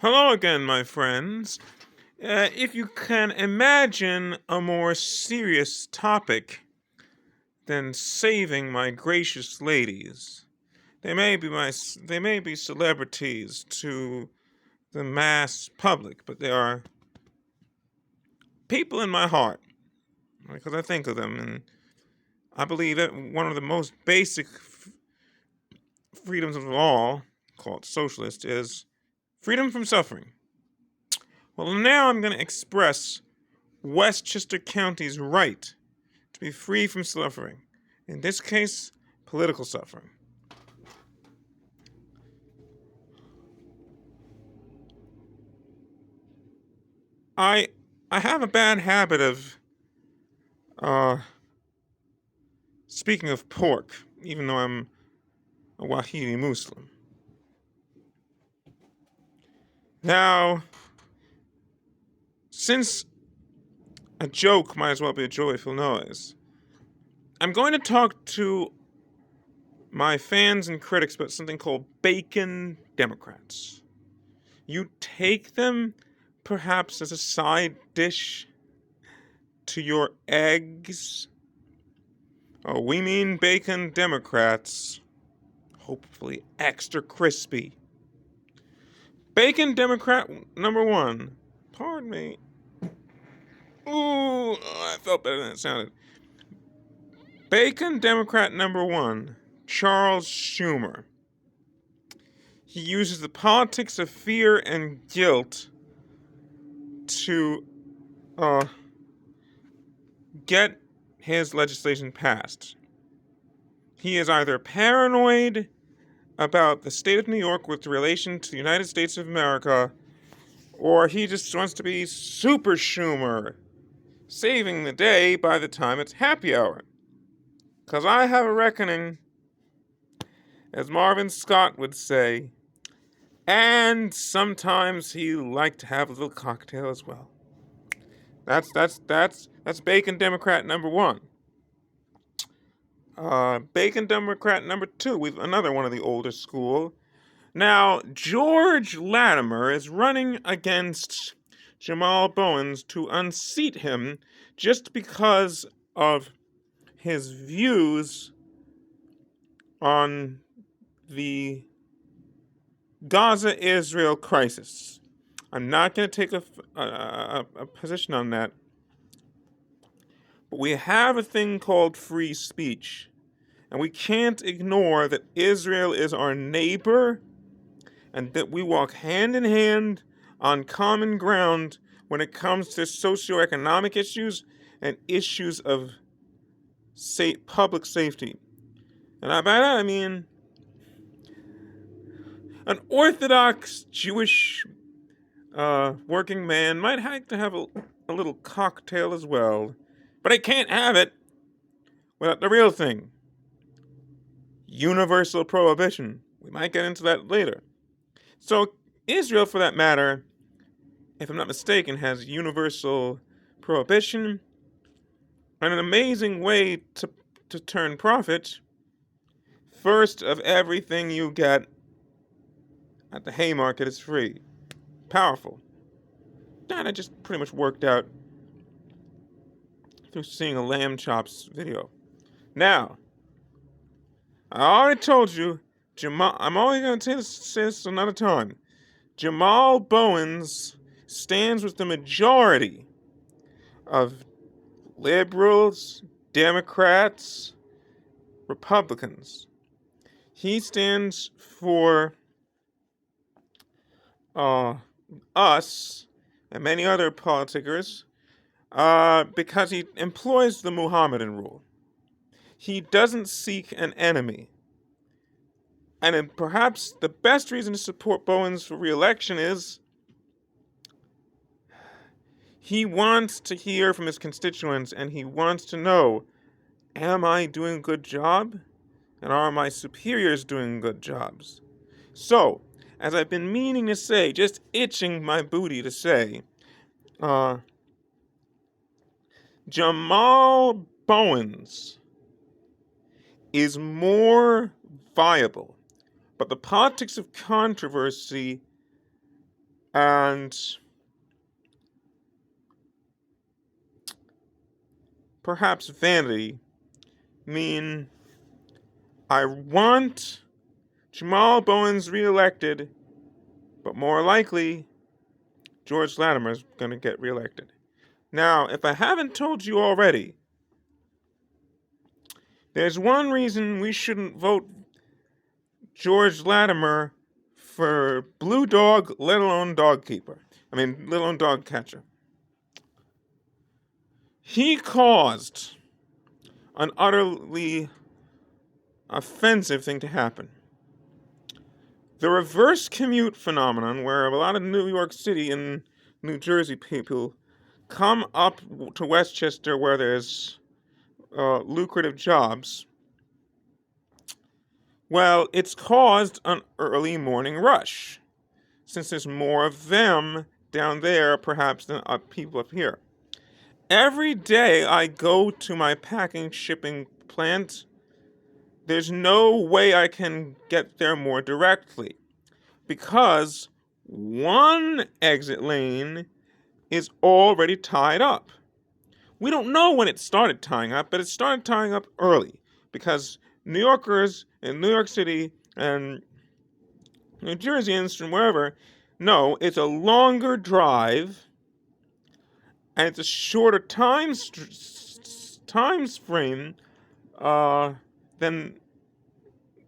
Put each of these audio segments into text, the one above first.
Hello again, my friends. If you can imagine a more serious topic than saving my gracious ladies, they may be celebrities to the mass public, but they are people in my heart because I think of them, and I believe that one of the most basic freedoms of all, called socialist, is freedom from suffering. Well, now I'm going to express Westchester County's right to be free from suffering. In this case, political suffering. I I have a bad habit of uh speaking of pork, even though I'm a Wahidi Muslim. Now, since a joke might as well be a joyful noise, I'm going to talk to my fans and critics about something called bacon Democrats. You take them perhaps as a side dish to your eggs. Oh, we mean bacon Democrats. Hopefully extra crispy. Bacon Democrat number one. Pardon me. Ooh, I felt better than it sounded. Bacon Democrat number one, Charles Schumer. He uses the politics of fear and guilt to get his legislation passed. He is either paranoid about the state of New York with relation to the United States of America, or he just wants to be Super Schumer, saving the day by the time it's happy hour. 'Cause I have a reckoning, as Marvin Scott would say, and sometimes he liked to have a little cocktail as well. That's Bacon Democrat number one. Bacon Democrat number two, with another one of the older school. Now, George Latimer is running against Jamal Bowens to unseat him just because of his views on the Gaza Israel crisis. I'm not going to take a position on that, but we have a thing called free speech, and we can't ignore that Israel is our neighbor and that we walk hand in hand on common ground when it comes to socioeconomic issues and issues of public safety. And by that I mean an Orthodox Jewish working man might like to have a little cocktail as well, but I can't have it without the real thing: universal prohibition. We might get into that later. So, Israel, for that matter, if I'm not mistaken, has universal prohibition and an amazing way to turn profit. First of everything you get at the Haymarket is free. Powerful. That I just pretty much worked out through seeing a lamb chops video. Now, I already told you, I'm only going to say this another time. Jamal Bowens stands with the majority of liberals, Democrats, Republicans. He stands for us and many other politicers because he employs the Muhammadan rule. He doesn't seek an enemy. And perhaps the best reason to support Bowens for re-election is he wants to hear from his constituents and he wants to know, am I doing a good job? And are my superiors doing good jobs? So, as I've been meaning to say, just itching my booty to say, Jamal Bowens is more viable, but the politics of controversy And perhaps vanity mean I want Jamal Bowens reelected, but more likely George Latimer's going to get reelected. Now, if I haven't told you already, there's one reason we shouldn't vote George Latimer for Blue Dog, let alone Dog Keeper. Let alone Dog Catcher. He caused an utterly offensive thing to happen. The reverse commute phenomenon, where a lot of New York City and New Jersey people come up to Westchester where there's lucrative jobs, well, it's caused an early morning rush, since there's more of them down there perhaps than people up here. Every day I go to my packing shipping plant, there's no way I can get there more directly, because one exit lane is already tied up. We don't know when it started tying up, but it started tying up early, because New Yorkers in New York City and New Jerseyans from wherever know it's a longer drive and it's a shorter time frame than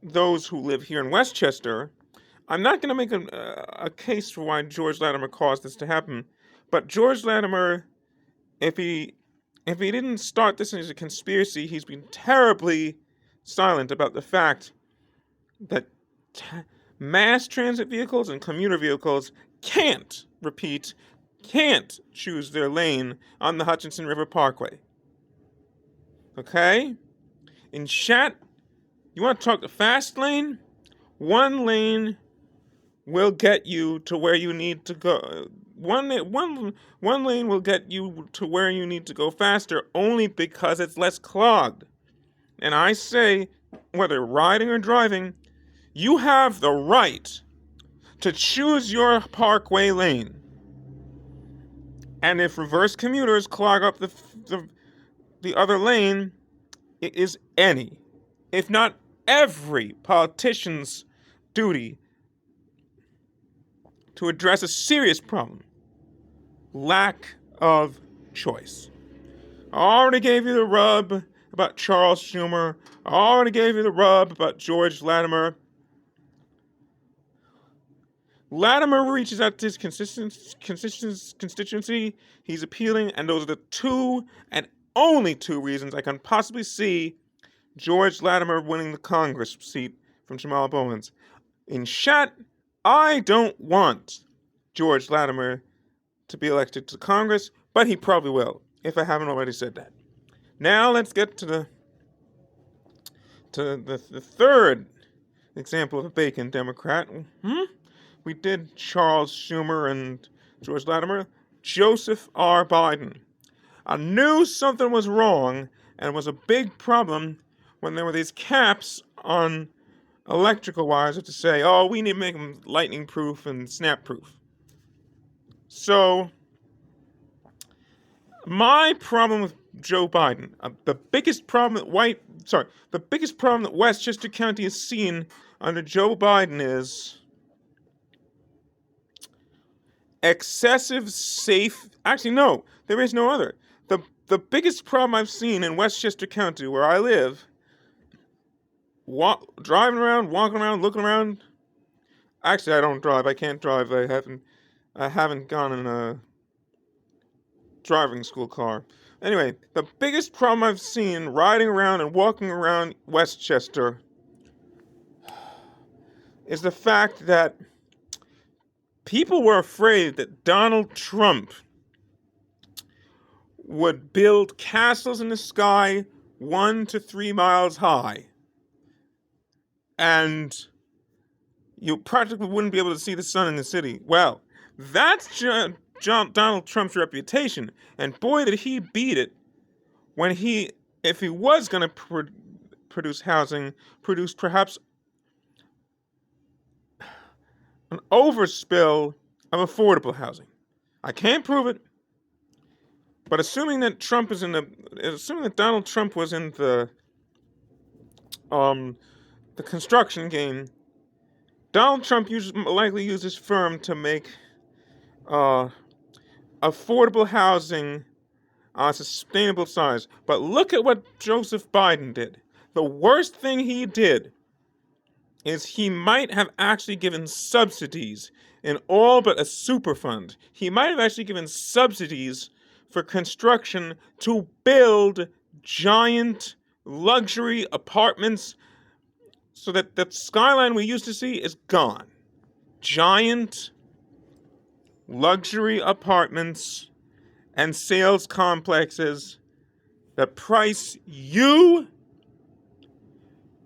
those who live here in Westchester. I'm not going to make a case for why George Latimer caused this to happen, but George Latimer, if he didn't start this as a conspiracy, he's been terribly silent about the fact that mass transit vehicles and commuter vehicles can't choose their lane on the Hutchinson River Parkway. Okay? In Chat, you want to talk the fast lane? One lane will get you to where you need to go. One lane will get you to where you need to go faster only because it's less clogged. And I say, whether riding or driving, you have the right to choose your parkway lane. And if reverse commuters clog up the other lane, it is any, if not every, politician's duty to address a serious problem: lack of choice. I already gave you the rub about Charles Schumer. I already gave you the rub about George Latimer. Latimer reaches out to his constituency. He's appealing, and those are the two and only two reasons I can possibly see George Latimer winning the Congress seat from Jamal Bowens. In Chat, I don't want George Latimer to be elected to Congress, but he probably will, if I haven't already said that. Now let's get to the third example of a bacon Democrat. We did Charles Schumer and George Latimer. Joseph R. Biden. I knew something was wrong, and it was a big problem when there were these caps on electrical wires to say, oh, we need to make them lightning proof and snap proof. So, my problem with Joe Biden, the biggest problem that Westchester County has seen under Joe Biden is excessive actually no, there is no other. The biggest problem I've seen in Westchester County, where I live, driving around, walking around, looking around. Actually, I don't drive. I can't drive. I haven't gone in a driving school car. Anyway, the biggest problem I've seen riding around and walking around Westchester is the fact that people were afraid that Donald Trump would build castles in the sky 1 to 3 miles high. And you practically wouldn't be able to see the sun in the city. Well, that's Donald Trump's reputation. And boy, did he beat it when if he was going to produce housing, perhaps an overspill of affordable housing. I can't prove it, but assuming that Donald Trump was in the construction game, Donald Trump likely used his firm to make affordable housing a sustainable size. But look at what Joseph Biden did. The worst thing he did is he might have actually given subsidies in all but a super fund. He might have actually given subsidies for construction to build giant luxury apartments so that the skyline we used to see is gone. Giant luxury apartments and sales complexes that price you,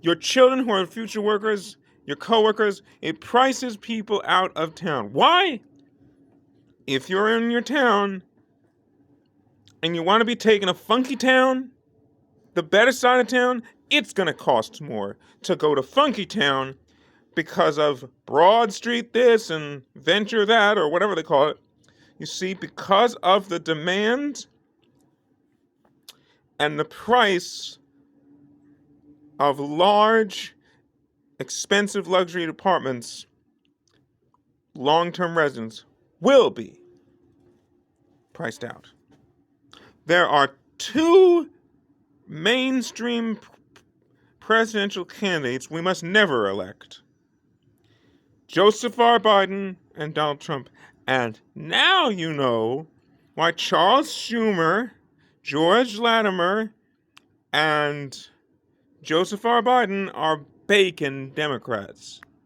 your children who are future workers, your coworkers, it prices people out of town. Why? If you're in your town and you want to be taking a funky town, the better side of town, it's going to cost more to go to funky town because of Broad Street this and Venture that, or whatever they call it. You see, because of the demand and the price of large, expensive luxury apartments, long-term residents will be priced out. There are two mainstream presidential candidates we must never elect: Joseph R. Biden and Donald Trump. And now you know why Charles Schumer, George Latimer, and Joseph R. Biden are bacon Democrats.